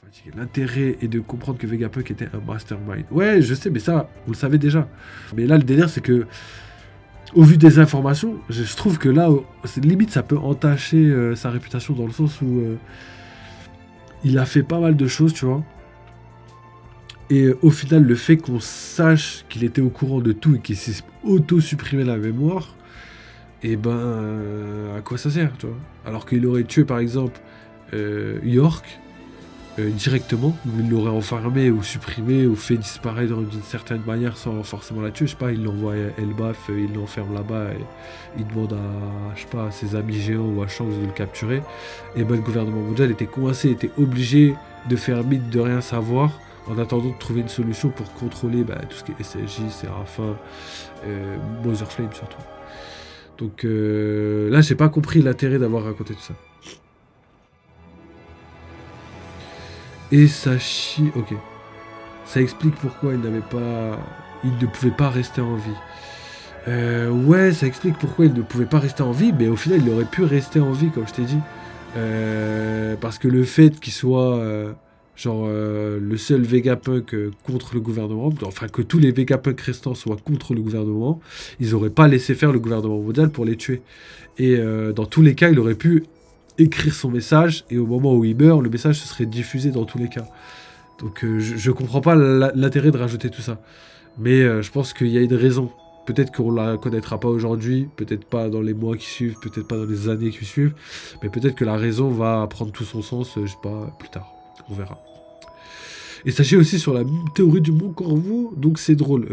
fatigué. L'intérêt est de comprendre que Vegapunk était un mastermind. Ouais, je sais, mais ça, on le savait déjà. Mais là, le délire, c'est que, au vu des informations, je trouve que là, limite, ça peut entacher sa réputation dans le sens où il a fait pas mal de choses, tu vois. Et au final, le fait qu'on sache qu'il était au courant de tout et qu'il s'est auto-supprimé la mémoire, et à quoi ça sert, tu vois? Alors qu'il aurait tué, par exemple, York, directement, ou il l'aurait enfermé ou supprimé ou fait disparaître d'une certaine manière sans forcément la tuer, je sais pas, il l'envoie à Elbaf, il l'enferme là-bas et il demande à, je sais pas, à ses amis géants ou à Shanks de le capturer, et le gouvernement mondial était coincé, était obligé de faire mine de rien savoir en attendant de trouver une solution pour contrôler tout ce qui est SSJ, Séraphin, Mother Flame surtout. Donc là, j'ai pas compris l'intérêt d'avoir raconté tout ça. Et Sashi, ok. Ça explique pourquoi il ne pouvait pas rester en vie. Ouais, ça explique pourquoi il ne pouvait pas rester en vie, mais au final, il aurait pu rester en vie, comme je t'ai dit. Parce que le fait qu'il soit le seul Vegapunk contre le gouvernement, enfin que tous les Vegapunk restants soient contre le gouvernement, ils auraient pas laissé faire le gouvernement mondial pour les tuer. Et dans tous les cas, il aurait pu écrire son message, et au moment où il meurt, le message se serait diffusé dans tous les cas. Donc je comprends pas l'intérêt de rajouter tout ça. Mais je pense qu'il y a une raison. Peut-être qu'on la connaîtra pas aujourd'hui, peut-être pas dans les mois qui suivent, peut-être pas dans les années qui suivent, mais peut-être que la raison va prendre tout son sens, je sais pas, plus tard. On verra. Et sachez aussi sur la théorie du Mont Corvo, donc c'est drôle.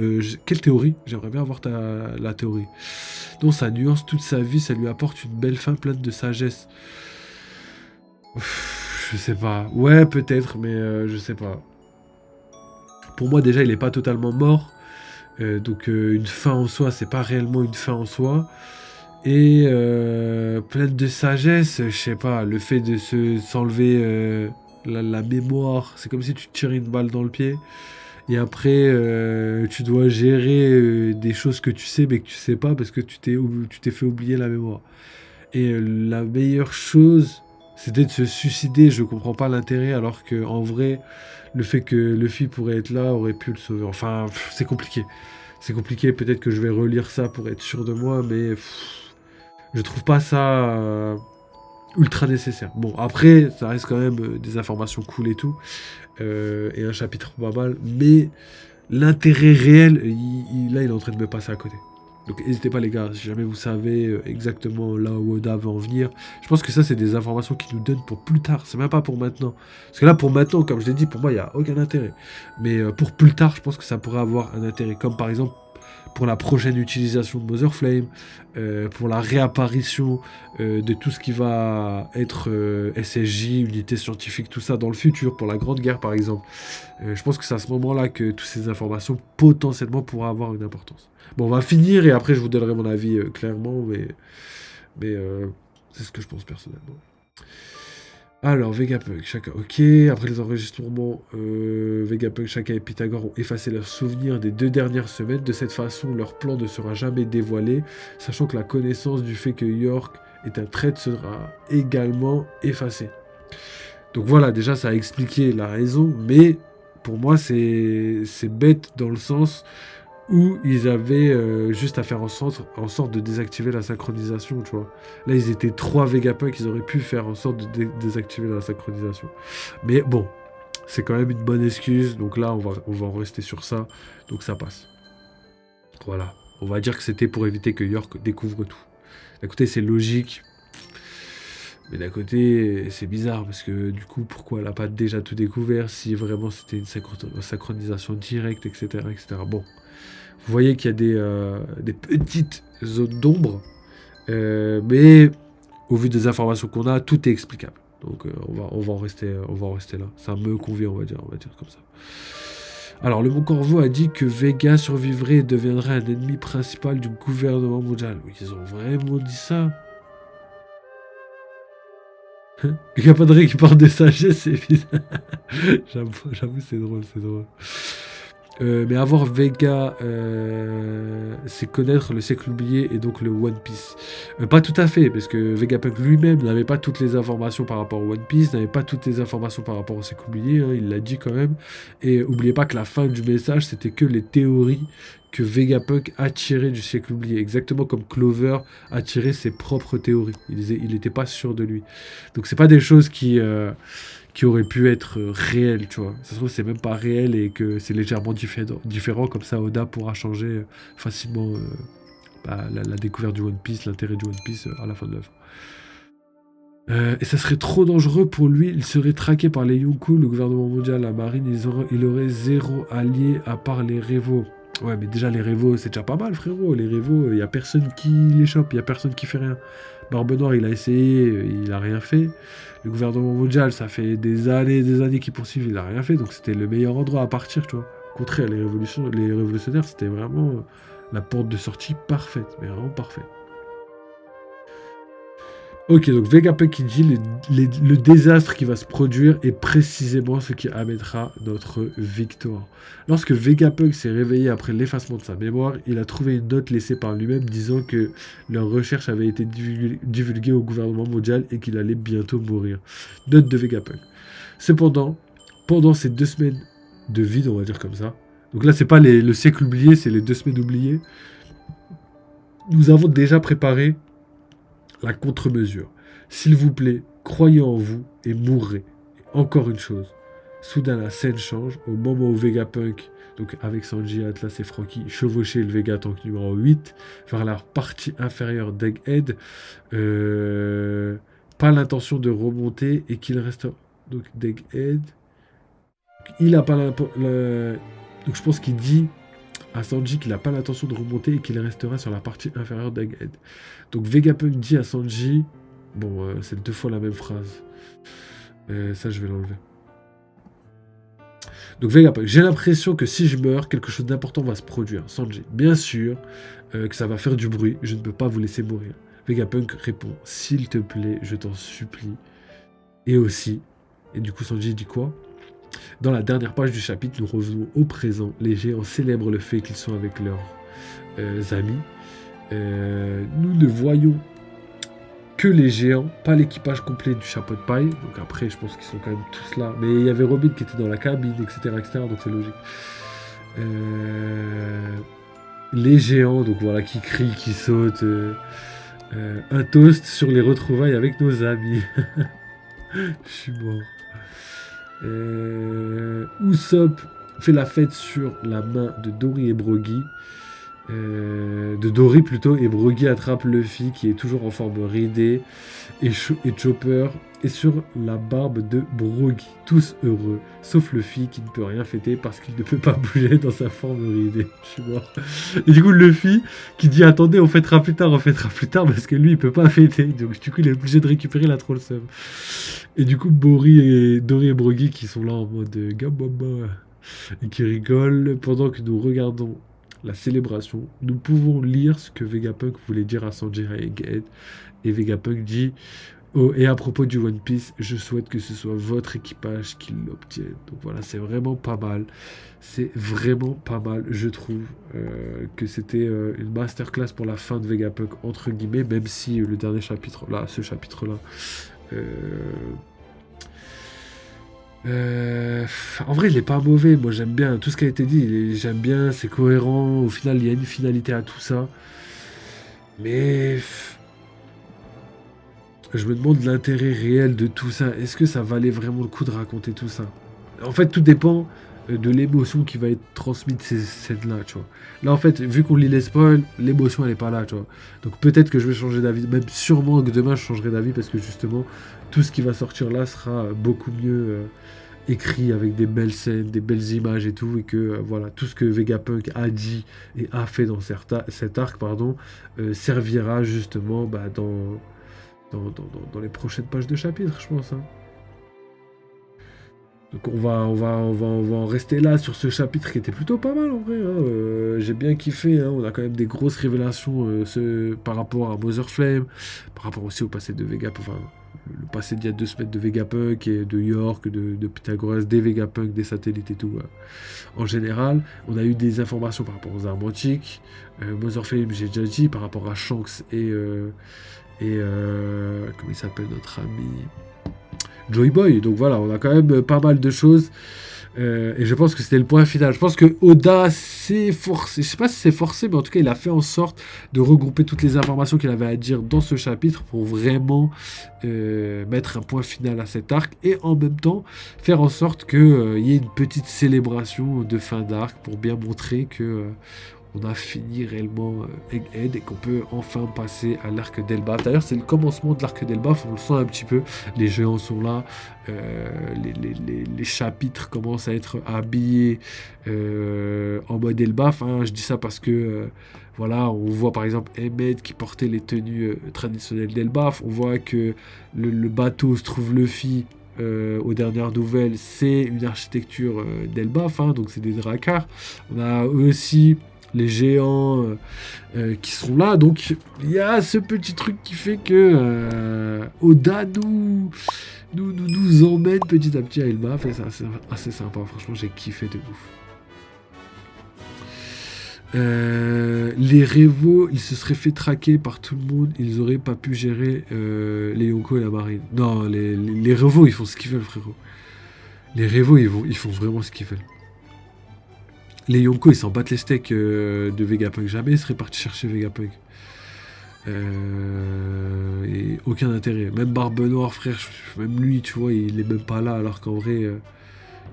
Quelle théorie? J'aimerais bien avoir la théorie. Donc ça nuance toute sa vie, ça lui apporte une belle fin pleine de sagesse. Je sais pas. Ouais, peut-être, mais je sais pas. Pour moi, déjà, il est pas totalement mort. Donc une fin en soi, c'est pas réellement une fin en soi. Et pleine de sagesse, je sais pas, le fait de s'enlever la mémoire, c'est comme si tu te tirais une balle dans le pied. Et après, tu dois gérer des choses que tu sais mais que tu sais pas parce que tu t'es fait oublier la mémoire. Et la meilleure chose, c'était de se suicider. Je comprends pas l'intérêt alors que en vrai, le fait que Luffy pourrait être là aurait pu le sauver. Enfin, c'est compliqué. C'est compliqué. Peut-être que je vais relire ça pour être sûr de moi, mais je trouve pas ça ultra nécessaire. Bon, après, ça reste quand même des informations cool et tout, et un chapitre pas mal, mais l'intérêt réel, là, il est en train de me passer à côté. Donc n'hésitez pas les gars, si jamais vous savez exactement là où Oda veut en venir, je pense que ça c'est des informations qu'il nous donne pour plus tard, c'est même pas pour maintenant. Parce que là pour maintenant, comme je l'ai dit, pour moi il n'y a aucun intérêt. Mais pour plus tard, je pense que ça pourrait avoir un intérêt, comme par exemple pour la prochaine utilisation de Mother Flame, pour la réapparition de tout ce qui va être SSJ, unité scientifique, tout ça dans le futur, pour la Grande Guerre par exemple. Je pense que c'est à ce moment-là que toutes ces informations potentiellement pourraient avoir une importance. Bon, on va finir et après je vous donnerai mon avis clairement, mais c'est ce que je pense personnellement. Alors, Vegapunk, Shaka, ok. Après les enregistrements, Vegapunk, Shaka et Pythagore ont effacé leurs souvenirs des 2 dernières semaines. De cette façon, leur plan ne sera jamais dévoilé, sachant que la connaissance du fait que York est un traître sera également effacée. Donc voilà, déjà ça a expliqué la raison, mais pour moi c'est bête dans le sens où ils avaient juste à faire en sorte de désactiver la synchronisation, tu vois. Là, ils étaient 3 Vegapunk, ils auraient pu faire en sorte de désactiver la synchronisation. Mais bon, c'est quand même une bonne excuse, donc là, on va en rester sur ça, donc ça passe. Voilà, on va dire que c'était pour éviter que York découvre tout. D'un côté, c'est logique, mais d'un côté, c'est bizarre, parce que du coup, pourquoi elle n'a pas déjà tout découvert, si vraiment c'était une synchronisation directe, etc., etc. Bon. Vous voyez qu'il y a des petites zones d'ombre, mais au vu des informations qu'on a, tout est explicable. Donc on va en rester là. Ça me convient, on va dire comme ça. Alors le Mont Corvo a dit que Vega survivrait et deviendrait un ennemi principal du gouvernement mondial. Oui, ils ont vraiment dit ça. Il n'y a pas de règle qui parle de sagesse, c'est bizarre. J'avoue, c'est drôle. Mais avoir Vega, c'est connaître le siècle oublié et donc le One Piece. Pas tout à fait, parce que Vegapunk lui-même n'avait pas toutes les informations par rapport au One Piece, n'avait pas toutes les informations par rapport au siècle oublié, hein, il l'a dit quand même. Et oubliez pas que la fin du message, c'était que les théories que Vegapunk a tirées du siècle oublié, exactement comme Clover a tiré ses propres théories. Il n'était pas sûr de lui. Donc c'est pas des choses qui aurait pu être réel, tu vois. Ça se trouve, c'est même pas réel et que c'est légèrement différent, comme ça Oda pourra changer facilement la découverte du One Piece, l'intérêt du One Piece à la fin de l'œuvre. Et ça serait trop dangereux pour lui, il serait traqué par les Yonkou, le gouvernement mondial, la marine, il aurait zéro allié à part les Revo. Ouais, mais déjà les Revo, c'est déjà pas mal, frérot. Les Revo, il y a personne qui les chope, il y a personne qui fait rien. Barbe Noire, il a essayé, il a rien fait. Le gouvernement mondial, ça fait des années qu'ils poursuivent, il a rien fait. Donc c'était le meilleur endroit à partir, tu vois. Au contraire, les révolutionnaires, c'était vraiment la porte de sortie parfaite, mais vraiment parfaite. Ok, donc Vegapunk qui dit le désastre qui va se produire est précisément ce qui amènera notre victoire. Lorsque Vegapunk s'est réveillé après l'effacement de sa mémoire, il a trouvé une note laissée par lui-même disant que leur recherche avait été divulguée au gouvernement mondial et qu'il allait bientôt mourir. Note de Vegapunk. Cependant, pendant ces 2 semaines de vide, on va dire comme ça, donc là c'est pas le siècle oublié, c'est les 2 semaines oubliées, nous avons déjà préparé la contre-mesure. S'il vous plaît, croyez en vous et mourrez. Et encore une chose. Soudain, la scène change. Au moment où Vegapunk, donc avec Sanji, Atlas et Franky, chevauchaient le Vegatank numéro 8 vers la partie inférieure d'Egghead, pas l'intention de remonter et qu'il reste. Donc d'Egghead. Il a pas donc je pense qu'il dit à Sanji qu'il n'a pas l'intention de remonter et qu'il restera sur la partie inférieure d'Egghead. Donc Vegapunk dit à Sanji, bon, c'est 2 fois la même phrase. Ça, je vais l'enlever. Donc Vegapunk, j'ai l'impression que si je meurs, quelque chose d'important va se produire. Sanji, bien sûr que ça va faire du bruit, je ne peux pas vous laisser mourir. Vegapunk répond, s'il te plaît, je t'en supplie. Et aussi, et du coup Sanji dit quoi ? Dans la dernière page du chapitre, nous revenons au présent. Les géants célèbrent le fait qu'ils sont avec leurs amis. Nous ne voyons que les géants, pas l'équipage complet du chapeau de paille. Donc après, je pense qu'ils sont quand même tous là. Mais il y avait Robin qui était dans la cabine, etc. donc c'est logique. Les géants, donc voilà, qui crient, qui sautent. Un toast sur les retrouvailles avec nos amis. Je suis mort. Usopp fait la fête sur la main de Dory et Brogy. De Dory plutôt, et Brogy attrape Luffy qui est toujours en forme ridée, et Chopper est sur la barbe de Brogy. Tous heureux, sauf Luffy qui ne peut rien fêter parce qu'il ne peut pas bouger dans sa forme ridée. Je suis mort. Et du coup, Luffy qui dit attendez, on fêtera plus tard, parce que lui il peut pas fêter. Donc du coup, il est obligé de récupérer la troll seum. Et du coup, Dory et Brogy qui sont là en mode Gababa et qui rigolent pendant que nous regardons la célébration. Nous pouvons lire ce que Vegapunk voulait dire à Sanji et Egghead. Et Vegapunk dit oh, et à propos du One Piece, je souhaite que ce soit votre équipage qui l'obtienne. Donc voilà, c'est vraiment pas mal. C'est vraiment pas mal, je trouve, que c'était une masterclass pour la fin de Vegapunk, entre guillemets, même si le dernier chapitre, là, ce chapitre-là, en vrai, il est pas mauvais. Moi, j'aime bien tout ce qui a été dit. J'aime bien, c'est cohérent. Au final, il y a une finalité à tout ça. Mais je me demande l'intérêt réel de tout ça. Est-ce que ça valait vraiment le coup de raconter tout ça? En fait, tout dépend de l'émotion qui va être transmise de ces scènes-là, tu vois. Là, en fait, vu qu'on lit les spoils, l'émotion, elle est pas là, tu vois. Donc peut-être que je vais changer d'avis. Même sûrement que demain, je changerai d'avis parce que justement, tout ce qui va sortir là sera beaucoup mieux écrit avec des belles scènes, des belles images et tout. Et que, voilà, tout ce que Vegapunk a dit et a fait dans cet arc, servira justement dans les prochaines pages de chapitre, je pense. Hein. Donc on va en rester là sur ce chapitre qui était plutôt pas mal en vrai. Hein. J'ai bien kiffé. Hein. On a quand même des grosses révélations par rapport à Mother Flame, par rapport aussi au passé de Vegapunk. Enfin, le passé d'il y a 2 semaines de Vegapunk et de York, de Pythagoras, des Vegapunk, des satellites et tout. En général, on a eu des informations par rapport aux armes antiques. Mother Flame, j'ai déjà dit, par rapport à Shanks et comment il s'appelle notre ami Joy Boy. Donc voilà, on a quand même pas mal de choses. Et je pense que c'était le point final. Je pense que Oda s'est forcé, je sais pas si c'est forcé, mais en tout cas, il a fait en sorte de regrouper toutes les informations qu'il avait à dire dans ce chapitre pour vraiment mettre un point final à cet arc et en même temps faire en sorte qu'il y ait une petite célébration de fin d'arc pour bien montrer que on a fini réellement Egghead et qu'on peut enfin passer à l'arc d'Elbaf. D'ailleurs, c'est le commencement de l'arc d'Elbaf, on le sent un petit peu. Les géants sont là, les chapitres commencent à être habillés en mode Elbaf. Hein. Je dis ça parce que voilà, on voit par exemple Emmet qui portait les tenues traditionnelles d'Elbaf. On voit que le bateau où se trouve Luffy. Aux dernières nouvelles, c'est une architecture d'Elbaf, hein, donc c'est des dracars. On a aussi les géants qui sont là. Donc il y a ce petit truc qui fait que Oda nous emmène petit à petit à Elbaf et c'est assez sympa. Franchement, j'ai kiffé de ouf. Les Révos, ils se seraient fait traquer par tout le monde, ils auraient pas pu gérer les Yonko et la marine. Non, les Révos, ils font ce qu'ils veulent, frérot. Les Révos, ils font vraiment ce qu'ils veulent. Les Yonko, ils s'en battent les steaks de Vegapunk. Jamais ils seraient partis chercher Vegapunk. Et aucun intérêt. Même Barbe Noire, frère, même lui, tu vois, il est même pas là, alors qu'en vrai,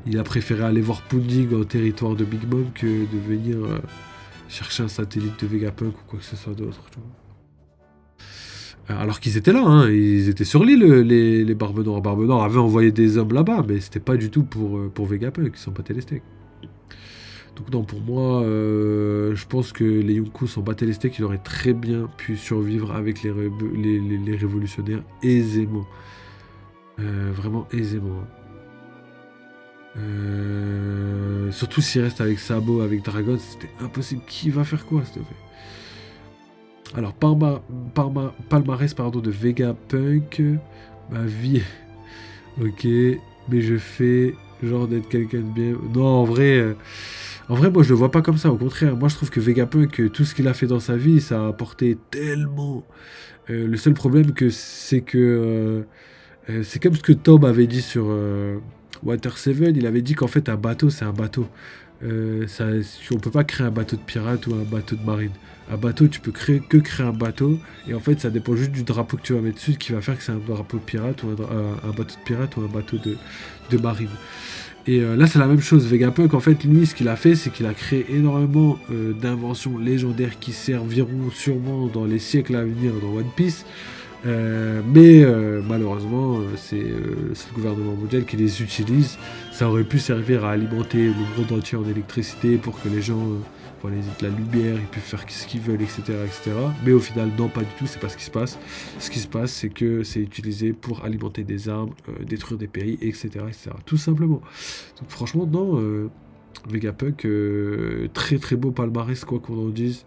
il a préféré aller voir Punding en territoire de Big Mom que de venir chercher un satellite de Vegapunk ou quoi que ce soit d'autre. Alors qu'ils étaient là, hein, ils étaient sur l'île, les Barbe Noire. Barbe Noire avait envoyé des hommes là-bas, mais c'était pas du tout pour Vegapunk, ils s'en battaient les steaks. Donc non, pour moi, je pense que les Yonko s'en battaient les steaks, ils auraient très bien pu survivre avec les révolutionnaires aisément. Vraiment aisément. Surtout s'ils restent avec Sabo, avec Dragon, c'était impossible. Qui va faire quoi, s'il te plaît? Alors, palmarès de Vegapunk. Ma vie. Ok, mais je fais genre d'être quelqu'un de bien. Non, en vrai, moi, je le vois pas comme ça. Au contraire, moi, je trouve que Vegapunk, tout ce qu'il a fait dans sa vie, ça a apporté tellement. Le seul problème, c'est que c'est comme ce que Tom avait dit sur Water 7. Il avait dit qu'en fait, un bateau, c'est un bateau. On peut pas créer un bateau de pirate ou un bateau de marine. Un bateau, tu peux créer un bateau. Et en fait, ça dépend juste du drapeau que tu vas mettre dessus qui va faire que c'est un drapeau de pirate ou un bateau de pirate ou un bateau de marine. Et là, c'est la même chose. Vegapunk, en fait, lui, ce qu'il a fait, c'est qu'il a créé énormément d'inventions légendaires qui serviront sûrement dans les siècles à venir dans One Piece. Mais malheureusement, c'est le gouvernement mondial qui les utilise. Ça aurait pu servir à alimenter le monde entier en électricité pour que les gens voient la lumière, ils puissent faire ce qu'ils veulent, etc., etc. Mais au final, non, pas du tout, c'est pas ce qui se passe. Ce qui se passe, c'est que c'est utilisé pour alimenter des armes, détruire des pays, etc., etc. Tout simplement. Donc franchement, non, Vegapunk, très très beau palmarès, quoi qu'on en dise.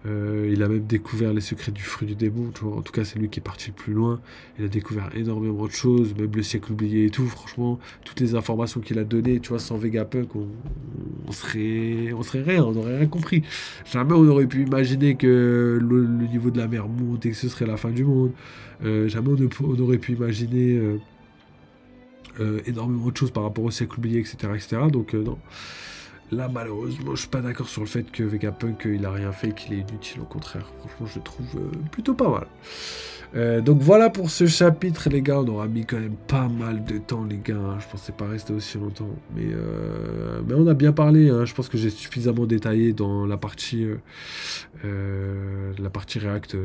Il a même découvert les secrets du fruit du démon, tu vois. En tout cas, c'est lui qui est parti le plus loin. Il a découvert énormément de choses, même le siècle oublié et tout. Franchement, toutes les informations qu'il a données, tu vois, sans Vegapunk, on serait rien, on n'aurait rien compris. Jamais on aurait pu imaginer que le niveau de la mer monte et que ce serait la fin du monde. Jamais on aurait pu imaginer énormément de choses par rapport au siècle oublié, etc., etc. Donc, non. Là, malheureusement, je suis pas d'accord sur le fait que Vegapunk, il a rien fait, qu'il est inutile. Au contraire, franchement, je le trouve plutôt pas mal. Donc voilà pour ce chapitre, les gars. On aura mis quand même pas mal de temps, les gars. Hein. Je pensais pas rester aussi longtemps. Mais on a bien parlé. Hein. Je pense que j'ai suffisamment détaillé dans la partie React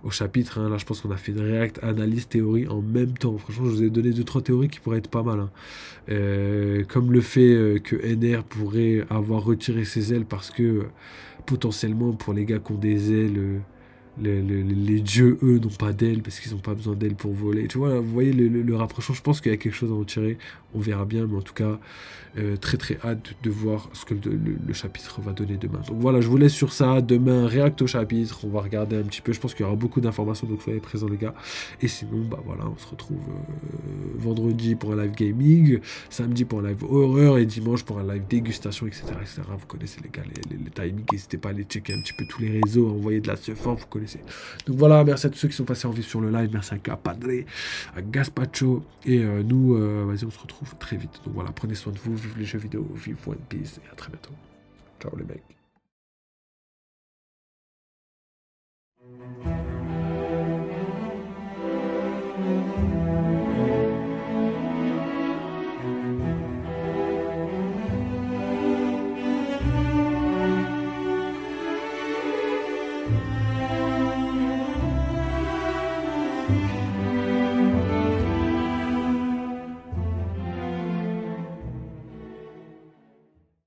au chapitre. Hein. Là, je pense qu'on a fait une React, analyse, théorie en même temps. Franchement, je vous ai donné 2-3 théories qui pourraient être pas mal. Hein. Comme le fait que NR pourrait avoir retiré ses ailes parce que potentiellement, pour les gars qui ont des ailes les dieux, eux, n'ont pas d'ailes parce qu'ils n'ont pas besoin d'ailes pour voler. Tu vois, vous voyez le rapprochement, je pense qu'il y a quelque chose à en tirer. On verra bien, mais en tout cas, très très hâte de voir ce que le chapitre va donner demain. Donc voilà, je vous laisse sur ça. Demain, réacte au chapitre. On va regarder un petit peu. Je pense qu'il y aura beaucoup d'informations, donc soyez présents, les gars. Et sinon, bah voilà, on se retrouve vendredi pour un live gaming, samedi pour un live horreur et dimanche pour un live dégustation, etc. etc. Vous connaissez, les gars, les timings. N'hésitez pas à aller checker un petit peu tous les réseaux, à envoyer de la stuff, vous connaissez. Donc voilà, merci à tous ceux qui sont passés en vif sur le live. Merci à Capadre, à Gaspacho. Et nous, vas-y, on se retrouve très vite. Donc voilà, prenez soin de vous, vive les jeux vidéo, vive One Piece et à très bientôt. Ciao les mecs.